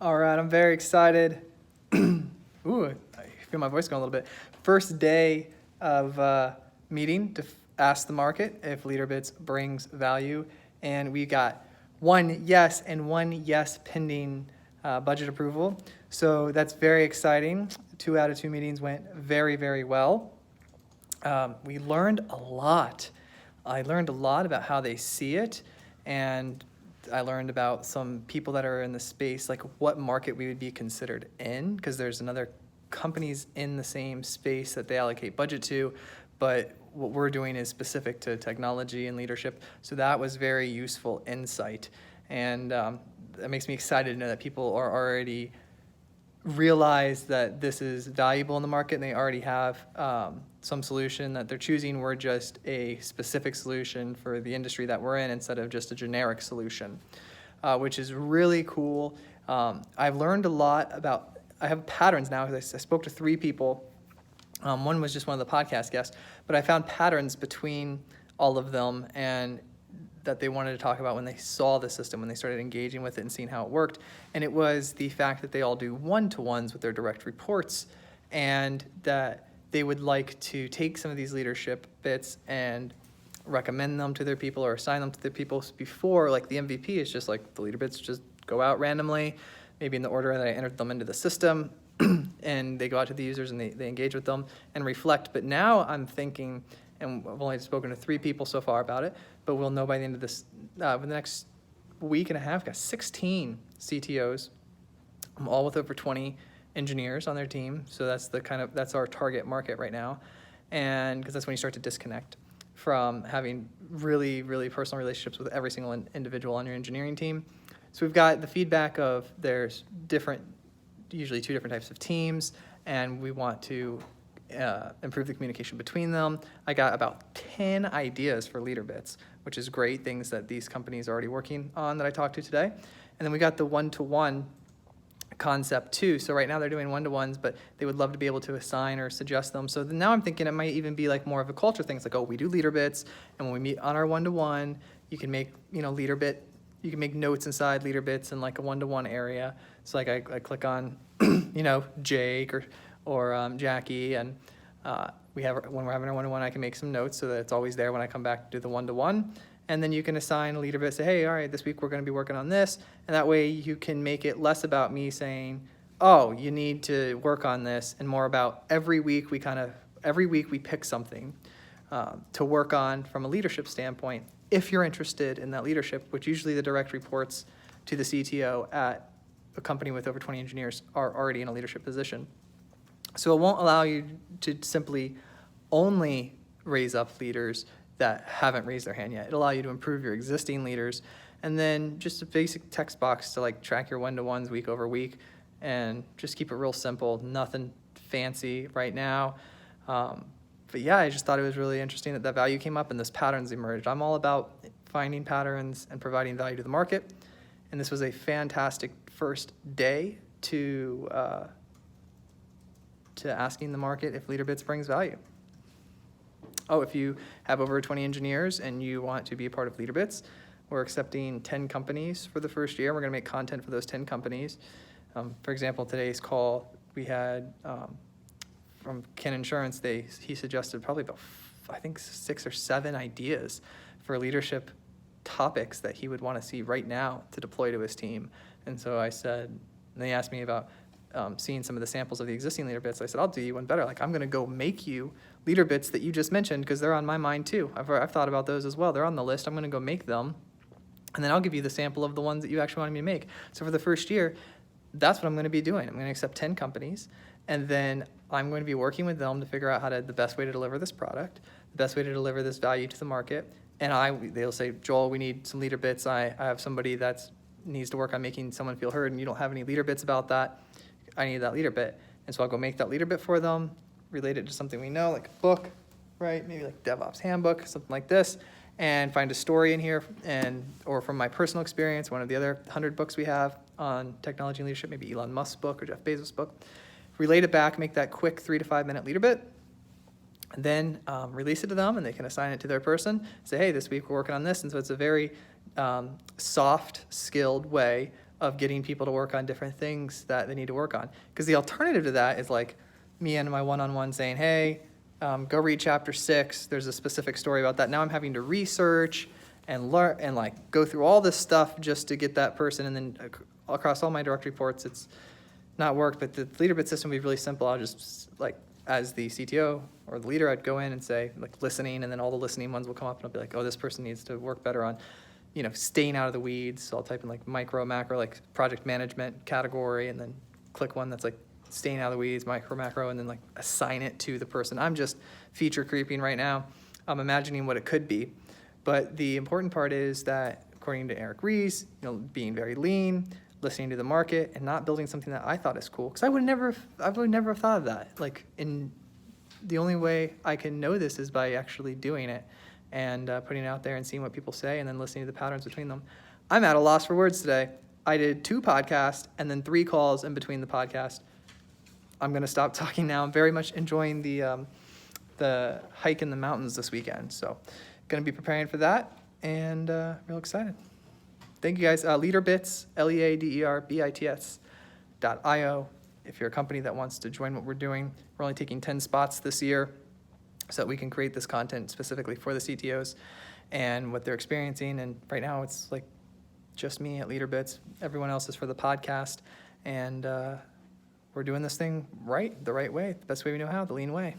All right, I'm very excited. Ooh, I feel my voice going a little bit. First day of meeting to ask the market if LeaderBits brings value, and we got one yes and one yes pending budget approval. So that's very exciting. 2 out of 2 meetings went very, very well. We learned a lot. I learned a lot about how they see it, and I learned about some people that are in the space, like what market we would be considered in, because there's another companies in the same space that they allocate budget to, but what we're doing is specific to technology and leadership. So that was very useful insight, and that makes me excited to know that people are already realize that this is valuable in the market and they already have some solution that they're choosing. We're just a specific solution for the industry that we're in instead of just a generic solution, which is really cool. I've learned a lot about, I have patterns now because I spoke to 3 people. One was just one of the podcast guests, but I found patterns between all of them and that they wanted to talk about when they saw the system, when they started engaging with it and seeing how it worked. And it was the fact that they all do one-to-ones with their direct reports, and that they would like to take some of these leadership bits and recommend them to their people or assign them to their people before. Like the MVP is just like the leader bits just go out randomly, maybe in the order that I entered them into the system, and they go out to the users and they engage with them and reflect. But now I'm thinking, and I've only spoken to 3 people so far about it, but we'll know by the end of this, the next week and a half, got 16 CTOs, all with over 20 engineers on their team. So that's our target market right now. And because that's when you start to disconnect from having really, really personal relationships with every single individual on your engineering team. So we've got the feedback of there's usually 2 different types of teams, and we want to improve the communication between them. I got about 10 ideas for LeaderBits, which is great, things that these companies are already working on that I talked to today. And then we got the one-to-one concept too. So right now they're doing one-to-ones, but they would love to be able to assign or suggest them. So now I'm thinking it might even be like more of a culture thing. It's like, oh, we do LeaderBits, and when we meet on our one-to-one, you can make, LeaderBit, you can make notes inside LeaderBits in like a one-to-one area. So like I click on, Jake or Jackie, and when we're having our one-to-one, I can make some notes so that it's always there when I come back to do the one-to-one. And then you can assign a LeaderBit, say, hey, all right, this week we're going to be working on this, and that way you can make it less about me saying, oh, you need to work on this, and more about every week we pick something to work on from a leadership standpoint. If you're interested in that leadership, which usually the direct reports to the CTO at a company with over 20 engineers are already in a leadership position. So it won't allow you to simply only raise up leaders that haven't raised their hand yet. It'll allow you to improve your existing leaders, and then just a basic text box to like track your one-to-ones week over week, and just keep it real simple, nothing fancy right now. But yeah, I just thought it was really interesting that value came up and this patterns emerged. I'm all about finding patterns and providing value to the market, and this was a fantastic first day to asking the market if LeaderBits brings value. Oh, if you have over 20 engineers and you want to be a part of LeaderBits, we're accepting 10 companies for the first year. We're going to make content for those 10 companies. For example, today's call, we had from Ken Insurance, he suggested probably about, I think, 6 or 7 ideas for leadership topics that he would want to see right now to deploy to his team. And so I said, and they asked me about seeing some of the samples of the existing LeaderBits. I said, I'll do you one better. Like, I'm going to go make you LeaderBits that you just mentioned, because they're on my mind too. I've thought about those as well. They're on the list. I'm going to go make them, and then I'll give you the sample of the ones that you actually wanted me to make. So for the first year, that's what I'm going to be doing. I'm going to accept 10 companies, and then I'm going to be working with them to figure out the best way to deliver this product, the best way to deliver this value to the market. And they'll say, Joel, we need some LeaderBits. I have somebody that needs to work on making someone feel heard, and you don't have any LeaderBits about that. I need that LeaderBit. And so I'll go make that LeaderBit for them, relate it to something we know, like a book, right? Maybe like DevOps handbook, something like this, and find a story in here, or from my personal experience, one of the other 100 books we have on technology and leadership, maybe Elon Musk's book or Jeff Bezos' book. Relate it back, make that quick 3 to 5 minute LeaderBit, and then release it to them, and they can assign it to their person, say, hey, this week we're working on this. And so it's a very soft, skilled way of getting people to work on different things that they need to work on. Because the alternative to that is like me and my one-on-one saying, hey, go read chapter 6. There's a specific story about that. Now I'm having to research and learn and like go through all this stuff just to get that person. And then across all my direct reports, it's not worked. But the LeaderBits system would be really simple. I'll just like, as the CTO or the leader, I'd go in and say like listening, and then all the listening ones will come up and I'll be like, oh, this person needs to work better on, staying out of the weeds. So I'll type in like micro, macro, like project management category, and then click one that's like staying out of the weeds, micro, macro, and then like assign it to the person. I'm just feature creeping right now. I'm imagining what it could be. But the important part is that, according to Eric Ries, being very lean, listening to the market, and not building something that I thought is cool. Because I would never have thought of that. Like, the only way I can know this is by actually doing it and putting it out there and seeing what people say and then listening to the patterns between them. I'm at a loss for words today. I did 2 podcasts and then 3 calls in between the podcast. I'm going to stop talking now. I'm very much enjoying the hike in the mountains this weekend. So going to be preparing for that and real excited. Thank you guys. LeaderBits, LeaderBits.io. If you're a company that wants to join what we're doing, we're only taking 10 spots this year so that we can create this content specifically for the CTOs and what they're experiencing. And right now it's like just me at LeaderBits. Everyone else is for the podcast. And we're doing this thing the right way, the best way we know how, the lean way.